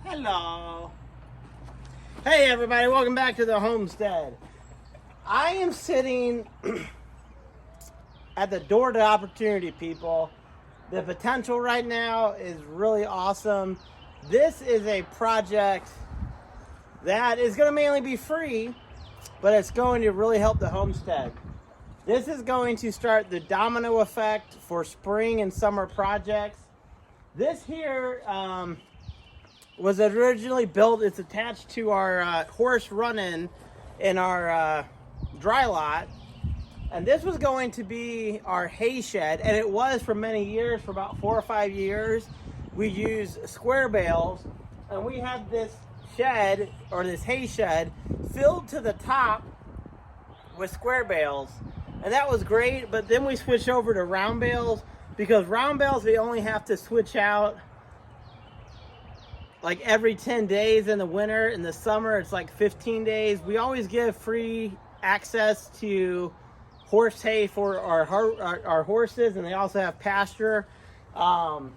Hello. Hey everybody, welcome back to the homestead. I am sitting at the door to opportunity, people. The potential right now is really awesome. This is a project that is going to mainly be free, but it's going to really help the homestead. This is going to start the domino effect for spring and summer projects. This here was originally built, it's attached to our horse run-in in our dry lot. And this was going to be our hay shed, and it was for many years, for about 4 or 5 years. We used square bales, and we had this shed, or this hay shed, filled to the top with square bales. And that was great, but then we switched over to round bales, because round bales we only have to switch out like every 10 days in the winter. In the summer it's like 15 days. We always give free access to horse hay for our horses, and they also have pasture. So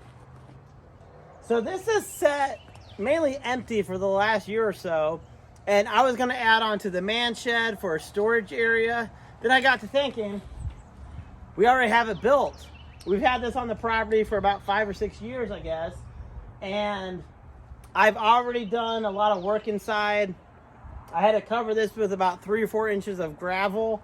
this is set mainly empty for the last year or so, and I was going to add on to the man shed for a storage area. Then I got to thinking, we already have it built. We've had this on the property for about 5 or 6 years, I guess, and I've already done a lot of work inside. I had to cover this with about 3 or 4 inches of gravel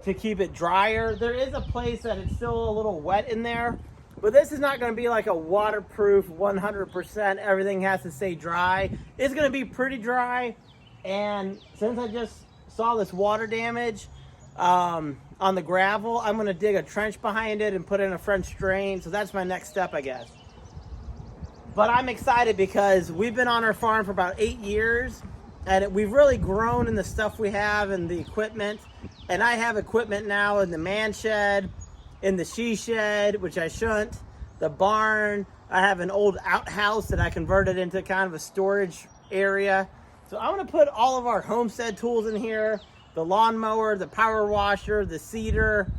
to keep it drier. There is a place that it's still a little wet in there, but this is not going to be like a waterproof 100%. Everything has to stay dry. It's going to be pretty dry, and since I just saw this water damage on the gravel, I'm going to dig a trench behind it and put in a French drain. So that's my next step, I guess. But I'm excited because we've been on our farm for about 8 years, and we've really grown in the stuff we have and the equipment. And I have equipment now in the man shed, in the she shed, which I shouldn't, the barn. I have an old outhouse that I converted into kind of a storage area. So I'm going to put all of our homestead tools in here: the lawnmower, the power washer, the seeder,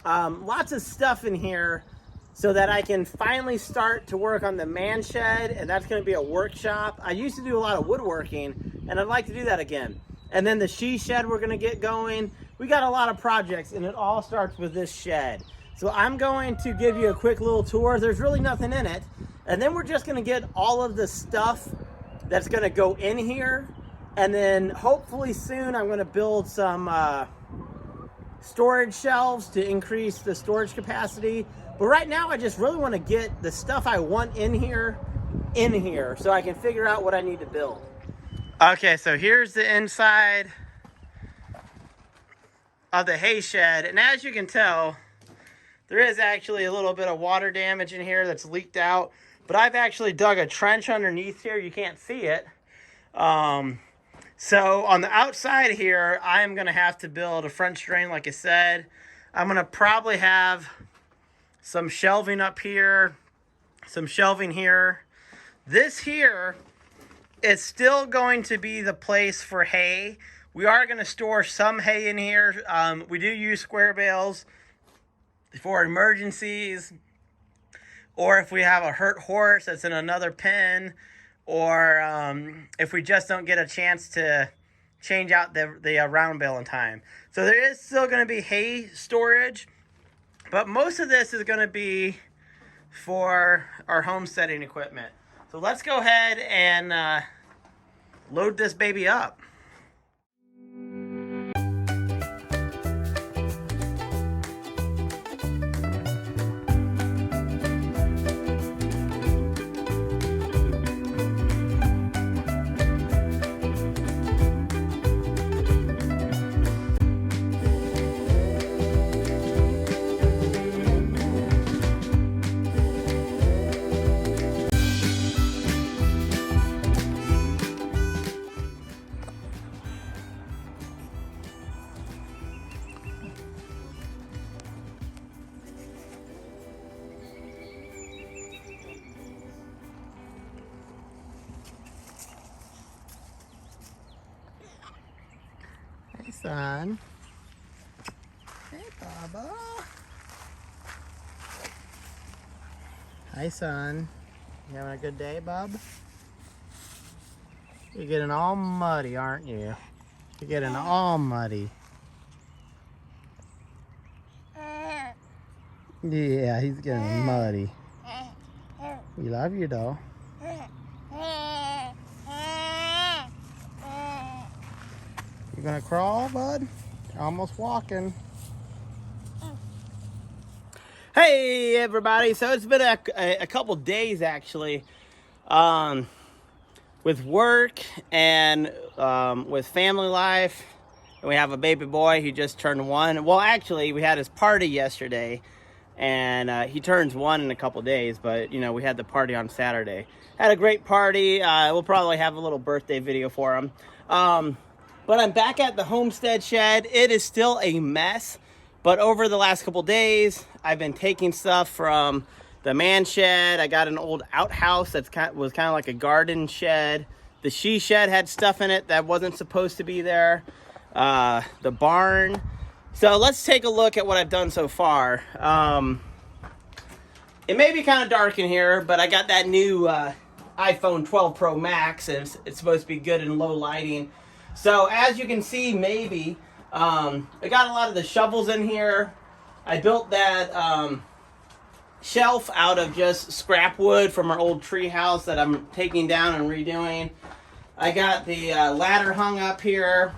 lots of stuff in here, so that I can finally start to work on the man shed, and that's going to be a workshop. I used to do a lot of woodworking, and I'd like to do that again. And then the she shed we're going to get going. We got a lot of projects, and it all starts with this shed. So I'm going to give you a quick little tour. There's really nothing in it. And then we're just going to get all of the stuff that's going to go in here. And then hopefully soon I'm going to build some storage shelves to increase the storage capacity. But right now I just really want to get the stuff I want in here so I can figure out what I need to build. Okay, so here's the inside of the hay shed, and as you can tell, there is actually a little bit of water damage in here that's leaked out, but I've actually dug a trench underneath here. You can't see it. So on the outside here, I'm going to have to build a French drain, like I said. I'm going to probably have some shelving up here, some shelving here. This here is still going to be the place for hay. We are going to store some hay in here. We do use square bales for emergencies, or if we have a hurt horse that's in another pen, or if we just don't get a chance to change out the round bale in time. So there is still going to be hay storage, but most of this is going to be for our homesteading equipment. So let's go ahead and load this baby up. Hey, son. Hey, Baba. Hi, son. You having a good day, bub? You're getting all muddy, aren't you? You're getting all muddy. Yeah, he's getting muddy. We love you, though. You gonna crawl, bud? You're almost walking. Hey, everybody. So it's been a couple days, actually, with work and with family life. And we have a baby boy who just turned 1. Well, actually, we had his party yesterday. And he turns 1 in a couple days, but you know, we had the party on Saturday. Had a great party. We'll probably have a little birthday video for him. But I'm back at the homestead shed. It is still a mess, but over the last couple days, I've been taking stuff from the man shed. I got an old outhouse that was kind of like a garden shed. The she shed had stuff in it that wasn't supposed to be there. The barn. So let's take a look at what I've done so far. It may be kind of dark in here, but I got that new iPhone 12 Pro Max, and it's supposed to be good in low lighting. So as you can see, maybe, I got a lot of the shovels in here. I built that shelf out of just scrap wood from our old tree house that I'm taking down and redoing. I got the ladder hung up here.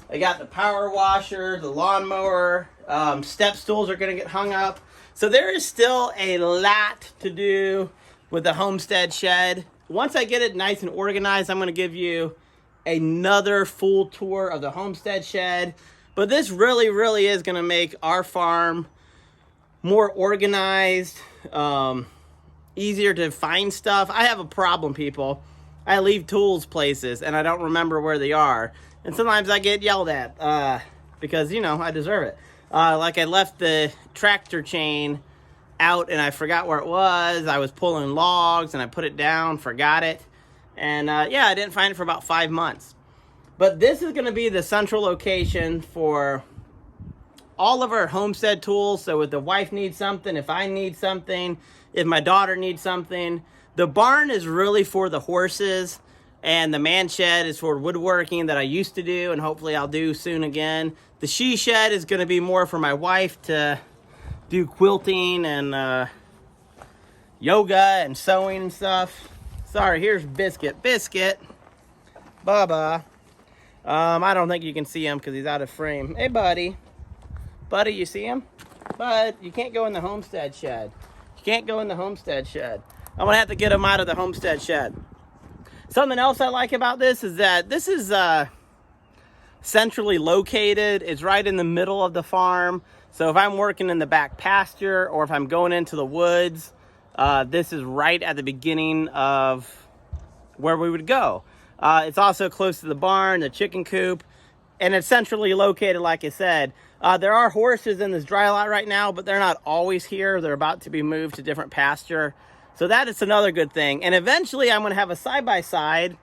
I got the power washer, the lawnmower, step stools are going to get hung up. So there is still a lot to do with the homestead shed. Once I get it nice and organized, I'm going to give you another full tour of the homestead shed. But this really, really is going to make our farm more organized, easier to find stuff. I have a problem, people. I leave tools places and I don't remember where they are. And sometimes I get yelled at because, you know, I deserve it. Like I left the tractor chain out and I forgot where it was. I was pulling logs and I put it down, forgot it. And yeah, I didn't find it for about 5 months. But this is going to be the central location for all of our homestead tools. So if the wife needs something, if I need something, if my daughter needs something. The barn is really for the horses. And the man shed is for woodworking that I used to do and hopefully I'll do soon again. The she shed is going to be more for my wife to do quilting and yoga and sewing and stuff. Sorry, here's Biscuit. Biscuit. Bubba. I don't think you can see him because he's out of frame. Hey, buddy. Buddy, you see him? Bud, you can't go in the homestead shed. You can't go in the homestead shed. I'm going to have to get him out of the homestead shed. Something else I like about this is that this is centrally located. It's right in the middle of the farm. So if I'm working in the back pasture or if I'm going into the woods, this is right at the beginning of where we would go. It's also close to the barn, the chicken coop, and it's centrally located, like I said. There are horses in this dry lot right now, but they're not always here. They're about to be moved to different pasture. So that is another good thing. And eventually I'm going to have a side-by-side,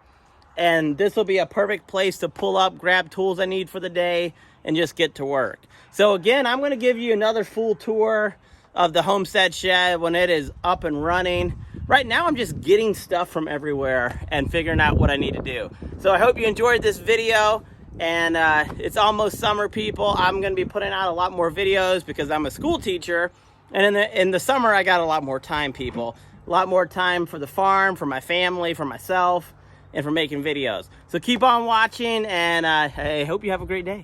and this will be a perfect place to pull up, grab tools I need for the day, and just get to work. So again, I'm going to give you another full tour of the homestead shed when it is up and running. Right now I'm just getting stuff from everywhere and figuring out what I need to do. So I hope you enjoyed this video. And it's almost summer, people. I'm going to be putting out a lot more videos because I'm a school teacher. And in the summer, I got a lot more time, people. A lot more time for the farm, for my family, for myself, and for making videos. So keep on watching, and I hope you have a great day.